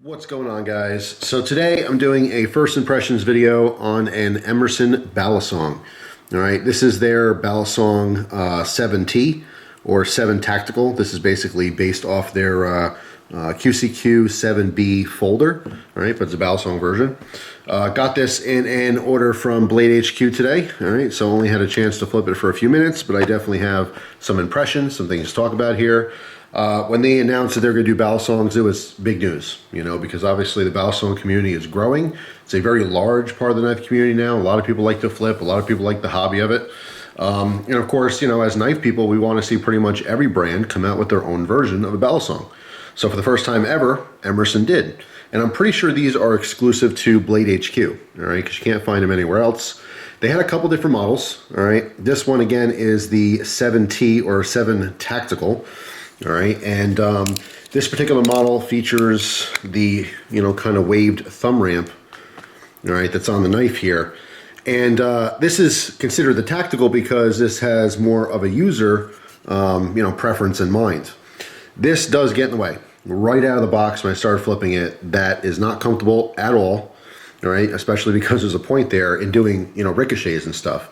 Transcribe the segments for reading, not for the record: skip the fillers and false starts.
What's going on, guys? So today I'm doing a first impressions video on an Emerson Balisong. All right, this is their Balisong 7T or 7 Tactical. This is basically based off their QCQ-7B folder, all right, but it's a Balisong version. Got this in an order from BladeHQ today, all right, so only had a chance to flip it for a few minutes, but I definitely have some impressions, some things to talk about here. When they announced that they're going to do Balisongs, it was big news, you know, because obviously the Balisong community is growing. It's a very large part of the knife community now. A lot of people like to flip. A lot of people like the hobby of it. And of course, you know, as knife people, we want to see pretty much every brand come out with their own version of a Balisong. So for the first time ever, Emerson did. And I'm pretty sure these are exclusive to BladeHQ, all right, because you can't find them anywhere else. They had a couple different models, all right. This one, again, is the 7T or 7 Tactical. All right, and this particular model features the, you know, kind of waved thumb ramp, all right, that's on the knife here. And this is considered the tactical because this has more of a user, you know, preference in mind. This does get in the way. Right out of the box when I started flipping it, that is not comfortable at all, all right, especially because there's a point there in doing, you know, ricochets and stuff.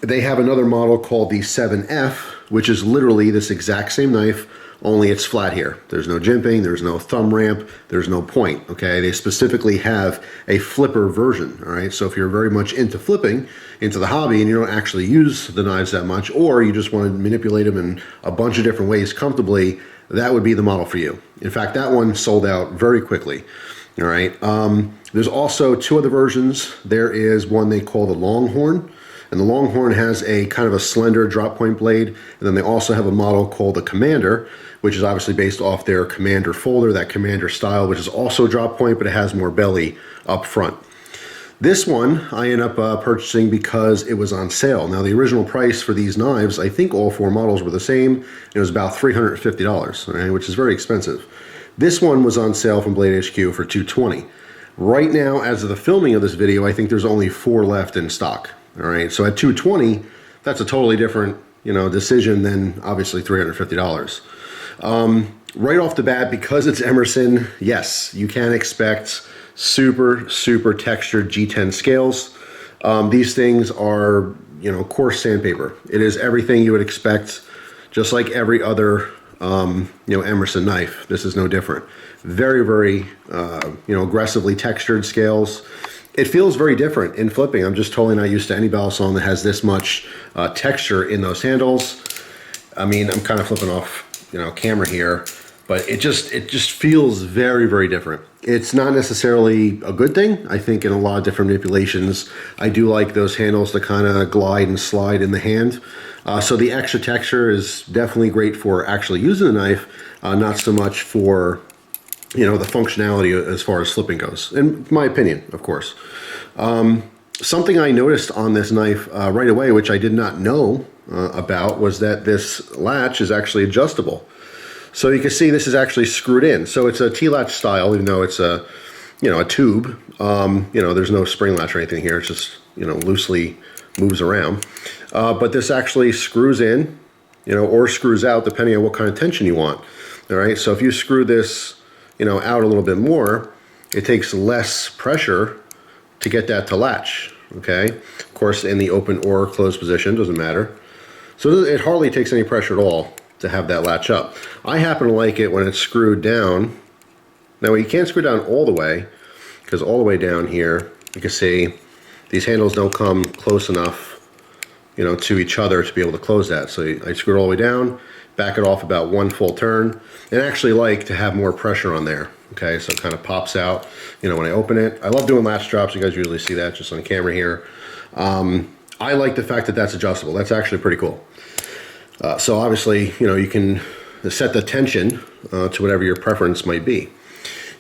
They have another model called the 7F, which is literally this exact same knife, only it's flat here. There's no jimping, there's no thumb ramp, there's no point, okay? They specifically have a flipper version, all right? So if you're very much into flipping, into the hobby, and you don't actually use the knives that much, or you just want to manipulate them in a bunch of different ways comfortably, that would be the model for you. In fact, that one sold out very quickly, all right? There's also two other versions. There is one they call the Longhorn, and the Longhorn has a kind of a slender drop point blade. And then they also have a model called the Commander, which is obviously based off their Commander folder, that Commander style, which is also drop point, but it has more belly up front. This one I ended up purchasing because it was on sale. Now, the original price for these knives, I think all four models were the same. It was about $350, right, which is very expensive. This one was on sale from BladeHQ for $220. Right now, as of the filming of this video, I think there's only 4 left in stock. All right, so at $220, that's a totally different, you know, decision than obviously $350. Right off the bat, because it's Emerson, yes, you can expect super, super textured G10 scales. These things are, you know, coarse sandpaper. It is everything you would expect, just like every other, you know, Emerson knife. This is no different. Very, very, you know, aggressively textured scales. It feels very different in flipping. I'm just totally not used to any Balisong that has this much texture in those handles. I mean, I'm kind of flipping off, you know, camera here, but it just feels very, very different. It's not necessarily a good thing. I think in a lot of different manipulations, I do like those handles to kind of glide and slide in the hand. So the extra texture is definitely great for actually using the knife, not so much for, you know, the functionality as far as flipping goes, in my opinion, of course. Something I noticed on this knife right away, which I did not know about, was that this latch is actually adjustable. So you can see this is actually screwed in. So it's a T-latch style, even though it's a, you know, a tube. You know, there's no spring latch or anything here. It's just, you know, loosely moves around. But this actually screws in, you know, or screws out depending on what kind of tension you want. All right, so if you screw this, you know, out a little bit more, it takes less pressure to get that to latch, okay? Of course, in the open or closed position, doesn't matter. So it hardly takes any pressure at all to have that latch up. I happen to like it when it's screwed down. Now, you can't screw down all the way, because all the way down here, you can see these handles don't come close enough, you know, to each other to be able to close that. So I screw it all the way down, back it off about 1 full turn, and actually like to have more pressure on there, okay? So it kind of pops out, you know, when I open it. I love doing latch drops. You guys usually see that just on camera here. I like the fact that that's adjustable. That's actually pretty cool. So obviously, you know, you can set the tension to whatever your preference might be.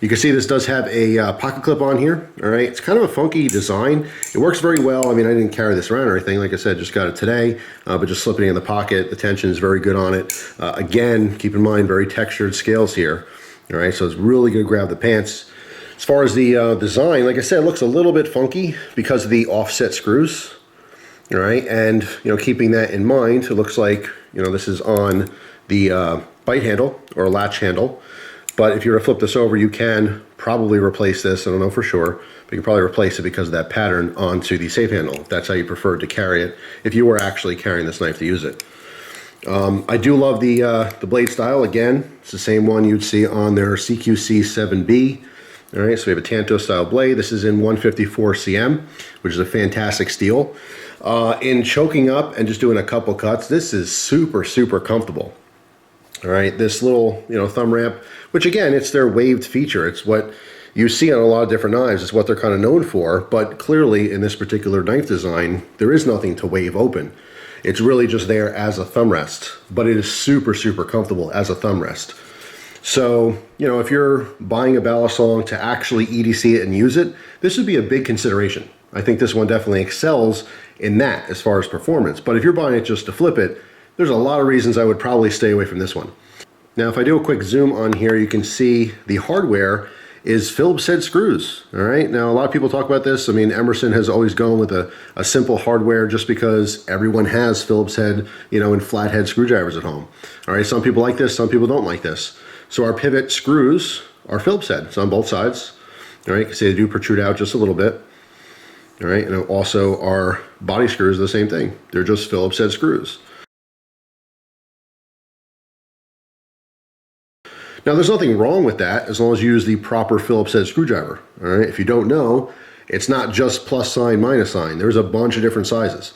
You can see this does have a pocket clip on here, all right? It's kind of a funky design. It works very well. I mean, I didn't carry this around or anything. Like I said, just got it today, but just slipping it in the pocket. The tension is very good on it. Again, keep in mind, very textured scales here, all right? So it's really gonna grab the pants. As far as the design, like I said, it looks a little bit funky because of the offset screws, all right? And, you know, keeping that in mind, it looks like, you know, this is on the bite handle or latch handle. But if you were to flip this over, you can probably replace this. I don't know for sure, but you can probably replace it because of that pattern onto the safe handle, if that's how you prefer to carry it, if you were actually carrying this knife to use it. I do love the blade style. Again, it's the same one you'd see on their CQC-7B. All right, so we have a Tanto style blade. This is in 154 cm, which is a fantastic steel. In choking up and just doing a couple cuts, this is super, super comfortable. All right, this little, thumb ramp, which again, it's their waved feature. It's what you see on a lot of different knives. It's what they're kind of known for, but clearly in this particular knife design, there is nothing to wave open. It's really just there as a thumb rest, but it is super, super comfortable as a thumb rest. So, if you're buying a Balisong to actually EDC it and use it, this would be a big consideration. I think this one definitely excels in that as far as performance. But if you're buying it just to flip it, there's a lot of reasons I would probably stay away from this one. Now, if I do a quick zoom on here, you can see the hardware is Phillips head screws. All right. Now, a lot of people talk about this. I mean, Emerson has always gone with a simple hardware just because everyone has Phillips head, and flathead screwdrivers at home. All right. Some people like this. Some people don't like this. So our pivot screws are Phillips head. It's on both sides. All right. You can see they do protrude out just a little bit. All right. And also our body screws are the same thing. They're just Phillips head screws. Now, there's nothing wrong with that as long as you use the proper Phillips head screwdriver. All right. If you don't know, it's not just plus sign, minus sign. There's a bunch of different sizes.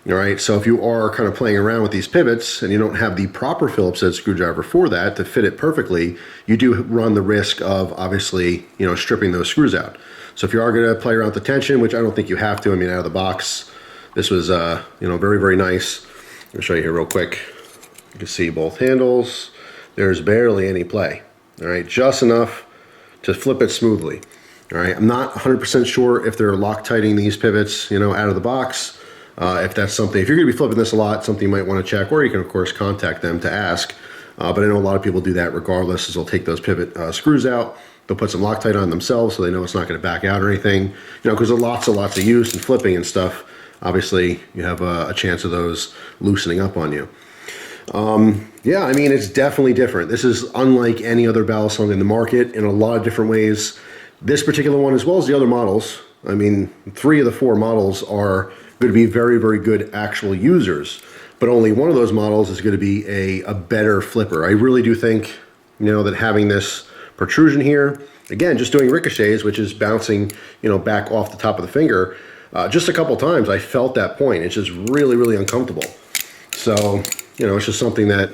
All right. So if you are kind of playing around with these pivots and you don't have the proper Phillips head screwdriver for that to fit it perfectly, you do run the risk of obviously, stripping those screws out. So if you are going to play around with the tension, which I don't think you have to, I mean, out of the box, this was, very, very nice. Let me show you here real quick. You can see both handles. There's barely any play, all right, just enough to flip it smoothly, all right. I'm not 100% sure if they're Loctiting these pivots, out of the box. If that's something, if you're going to be flipping this a lot, something you might want to check, or you can, of course, contact them to ask. But I know a lot of people do that regardless, is they'll take those pivot screws out, they'll put some Loctite on themselves so they know it's not going to back out or anything, because there's lots of use and flipping and stuff. Obviously, you have a chance of those loosening up on you. Yeah, I mean, it's definitely different. This is unlike any other Balisong in the market in a lot of different ways. This particular one, as well as the other models, I mean, 3 of the 4 models are going to be very, very good actual users, but only one of those models is going to be a better flipper. I really do think, that having this protrusion here, again, just doing ricochets, which is bouncing, back off the top of the finger, just a couple times I felt that point. It's just really, really uncomfortable. So, it's just something that,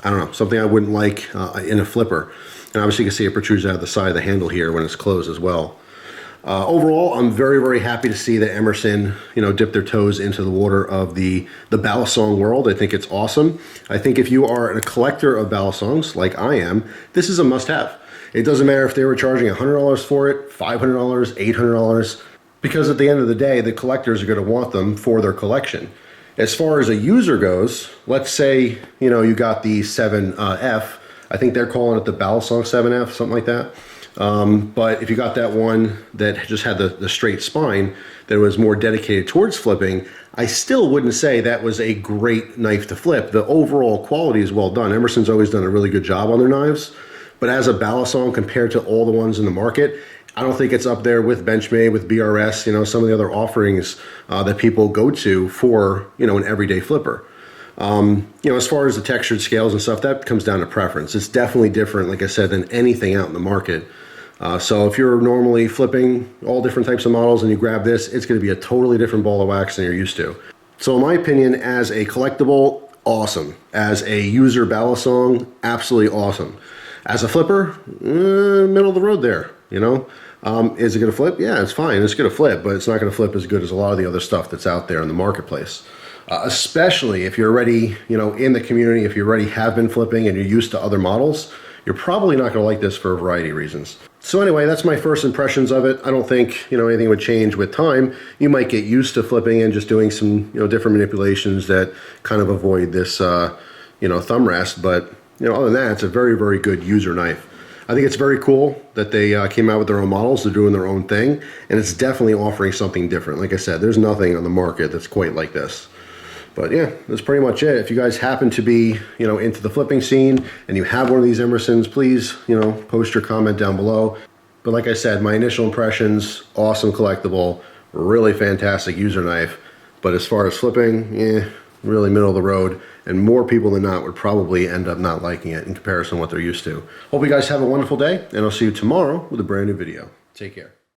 I don't know, something I wouldn't like in a flipper. And obviously you can see it protrudes out of the side of the handle here when it's closed as well. Overall, I'm very, very happy to see that Emerson, dipped their toes into the water of the Balisong world. I think it's awesome. I think if you are a collector of Balisongs, like I am, this is a must-have. It doesn't matter if they were charging $100 for it, $500, $800, because at the end of the day, the collectors are going to want them for their collection. As far as a user goes, let's say, you got the 7F. I think they're calling it the Balisong 7F, something like that. But if you got that one that just had the straight spine, that was more dedicated towards flipping, I still wouldn't say that was a great knife to flip. The overall quality is well done. Emerson's always done a really good job on their knives. But as a Balisong compared to all the ones in the market, I don't think it's up there with Benchmade, with BRS, some of the other offerings that people go to for, an everyday flipper. As far as the textured scales and stuff, that comes down to preference. It's definitely different, like I said, than anything out in the market. So if you're normally flipping all different types of models and you grab this, it's going to be a totally different ball of wax than you're used to. So in my opinion, as a collectible, awesome. As a user Balisong, absolutely awesome. As a flipper, middle of the road there, Is it going to flip? Yeah, it's fine. It's going to flip, but it's not going to flip as good as a lot of the other stuff that's out there in the marketplace. Especially if you're already, in the community, if you already have been flipping and you're used to other models, you're probably not going to like this for a variety of reasons. So anyway, that's my first impressions of it. I don't think, anything would change with time. You might get used to flipping and just doing some, different manipulations that kind of avoid this, thumb rest. But, other than that, it's a very, very good user knife. I think it's very cool that they came out with their own models. They're doing their own thing, and it's definitely offering something different. Like I said, there's nothing on the market that's quite like this. But yeah, that's pretty much it. If you guys happen to be, into the flipping scene and you have one of these Emersons, please, post your comment down below. But like I said, my initial impressions, awesome collectible, really fantastic user knife. But as far as flipping, really middle of the road. And more people than not would probably end up not liking it in comparison to what they're used to. Hope you guys have a wonderful day, and I'll see you tomorrow with a brand new video. Take care.